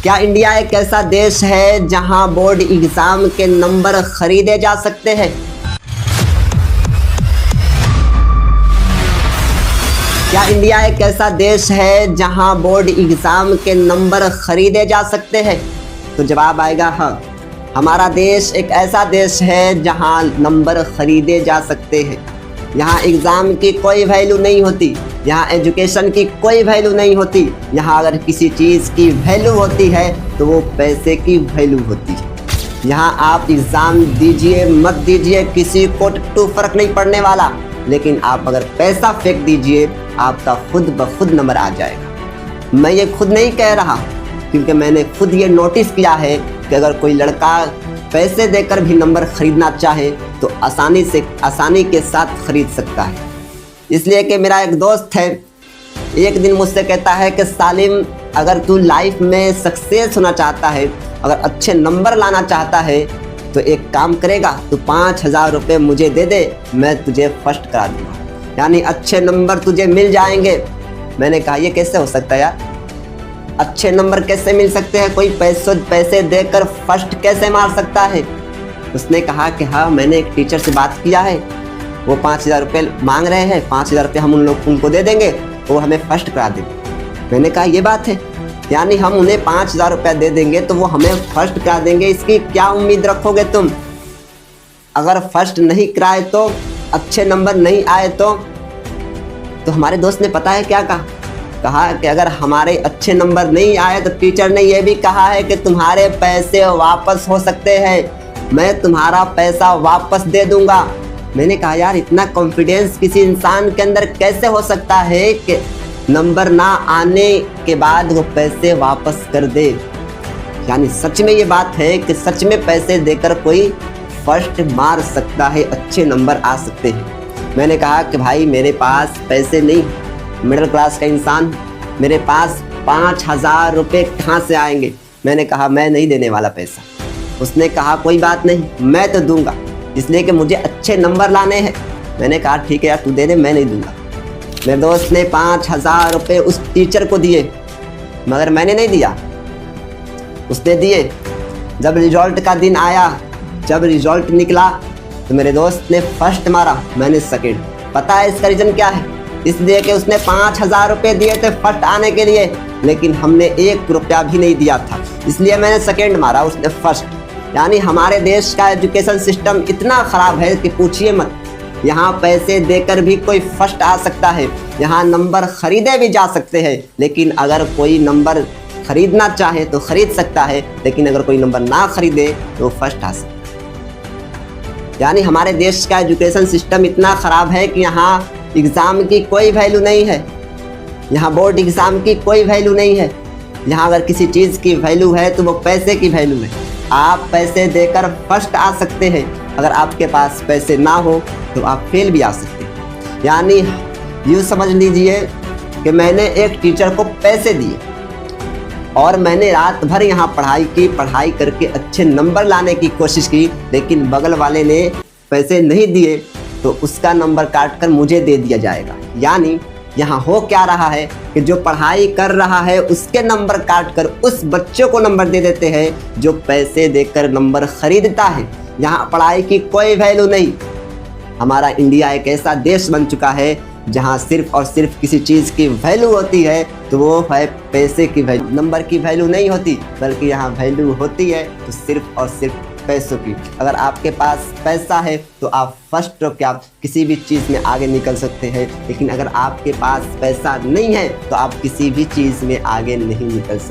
क्या इंडिया एक ऐसा देश है जहां बोर्ड एग्जाम के नंबर खरीदे जा सकते हैं? क्या इंडिया एक ऐसा देश है जहां बोर्ड एग्जाम के नंबर खरीदे जा सकते हैं? तो जवाब आएगा हाँ। हमारा देश एक ऐसा देश है जहां नंबर खरीदे जा सकते हैं। यहाँ एग्ज़ाम की कोई वैल्यू नहीं होती, यहाँ एजुकेशन की कोई वैल्यू नहीं होती। यहाँ अगर किसी चीज़ की वैल्यू होती है तो वो पैसे की वैल्यू होती है। यहाँ आप एग्ज़ाम दीजिए मत दीजिए, किसी को टू फर्क नहीं पड़ने वाला, लेकिन आप अगर पैसा फेंक दीजिए आपका खुद ब खुद नंबर आ जाएगा। मैं ये खुद नहीं कह रहा, क्योंकि मैंने खुद ये नोटिस किया है कि अगर कोई लड़का पैसे देकर भी नंबर खरीदना चाहे तो आसानी के साथ खरीद सकता है। इसलिए कि मेरा एक दोस्त है, एक दिन मुझसे कहता है कि सालिम, अगर तू लाइफ में सक्सेस होना चाहता है, अगर अच्छे नंबर लाना चाहता है तो एक काम करेगा, तू 5,000 रुपये मुझे दे दे, मैं तुझे फर्स्ट करा दूँगा, यानी अच्छे नंबर तुझे मिल जाएंगे। मैंने कहा ये कैसे हो सकता है यार, अच्छे नंबर कैसे मिल सकते हैं, कोई पैसे देकर फर्स्ट कैसे मार सकता है? उसने कहा कि हाँ, मैंने एक टीचर से बात किया है, वो 5,000 रुपये मांग रहे हैं, 5,000 रुपये हम उनको दे देंगे, वो हमें फर्स्ट करा देंगे। मैंने कहा ये बात है, यानी हम उन्हें 5,000 रुपये दे देंगे तो वो हमें फर्स्ट करा देंगे, इसकी क्या उम्मीद रखोगे तुम? अगर फर्स्ट नहीं कराए तो, अच्छे नंबर नहीं आए तो हमारे दोस्त ने पता है क्या कहा कि अगर हमारे अच्छे नंबर नहीं आए तो टीचर ने यह भी कहा है कि तुम्हारे पैसे वापस हो सकते हैं, मैं तुम्हारा पैसा वापस दे दूंगा। मैंने कहा यार, इतना कॉन्फिडेंस किसी इंसान के अंदर कैसे हो सकता है कि नंबर ना आने के बाद वो पैसे वापस कर दे? यानी सच में ये बात है कि सच में पैसे देकर कोई फर्स्ट मार सकता है, अच्छे नंबर आ सकते हैं। मैंने कहा कि भाई मेरे पास पैसे नहीं, मिडिल क्लास का इंसान, मेरे पास 5,000 रुपये कहाँ से आएंगे? मैंने कहा मैं नहीं देने वाला पैसा। उसने कहा कोई बात नहीं, मैं तो दूंगा, इसलिए कि मुझे अच्छे नंबर लाने हैं। मैंने कहा ठीक है यार, तू दे दे, मैं नहीं दूंगा। मेरे दोस्त ने 5,000 रुपये उस टीचर को दिए, मगर मैंने नहीं दिया, उसने दिए। जब रिजल्ट का दिन आया, जब रिजल्ट निकला तो मेरे दोस्त ने फर्स्ट मारा, मैंने सेकेंड। पता है इसका रीज़न क्या है? इसलिए कि उसने 5,000 रुपये दिए थे फर्स्ट आने के लिए, लेकिन हमने 1 रुपया भी नहीं दिया था, इसलिए मैंने सेकेंड मारा, उसने फर्स्ट। यानी हमारे देश का एजुकेशन सिस्टम इतना ख़राब है कि पूछिए मत। यहाँ पैसे देकर भी कोई फर्स्ट आ सकता है, यहाँ नंबर खरीदे भी जा सकते हैं, लेकिन अगर कोई नंबर खरीदना चाहे तो खरीद सकता है, लेकिन अगर कोई नंबर ना खरीदे तो फर्स्ट आ सकता है। यानी हमारे देश का एजुकेशन सिस्टम इतना ख़राब है कि यहाँ एग्ज़ाम की कोई वैल्यू नहीं है, यहाँ बोर्ड एग्ज़ाम की कोई वैल्यू नहीं है। यहाँ अगर किसी चीज़ की वैल्यू है तो वो पैसे की वैल्यू है। आप पैसे देकर फर्स्ट आ सकते हैं, अगर आपके पास पैसे ना हो तो आप फेल भी आ सकते हैं। यानी यूँ समझ लीजिए कि मैंने एक टीचर को पैसे दिए और मैंने रात भर यहाँ पढ़ाई करके अच्छे नंबर लाने की कोशिश की, लेकिन बगल वाले ने पैसे नहीं दिए तो उसका नंबर काट कर मुझे दे दिया जाएगा। यानी यहाँ हो क्या रहा है कि जो पढ़ाई कर रहा है उसके नंबर काट कर उस बच्चे को नंबर दे देते हैं जो पैसे देकर नंबर खरीदता है। यहाँ पढ़ाई की कोई वैल्यू नहीं। हमारा इंडिया एक ऐसा देश बन चुका है जहाँ सिर्फ और सिर्फ किसी चीज़ की वैल्यू होती है तो वो है पैसे की वैल्यू, नंबर की वैल्यू नहीं होती, बल्कि यहाँ वैल्यू होती है तो सिर्फ और सिर्फ पैसों की। अगर आपके पास पैसा है तो आप फर्स्ट होकर आप किसी भी चीज़ में आगे निकल सकते हैं, लेकिन अगर आपके पास पैसा नहीं है तो आप किसी भी चीज़ में आगे नहीं निकल सकते।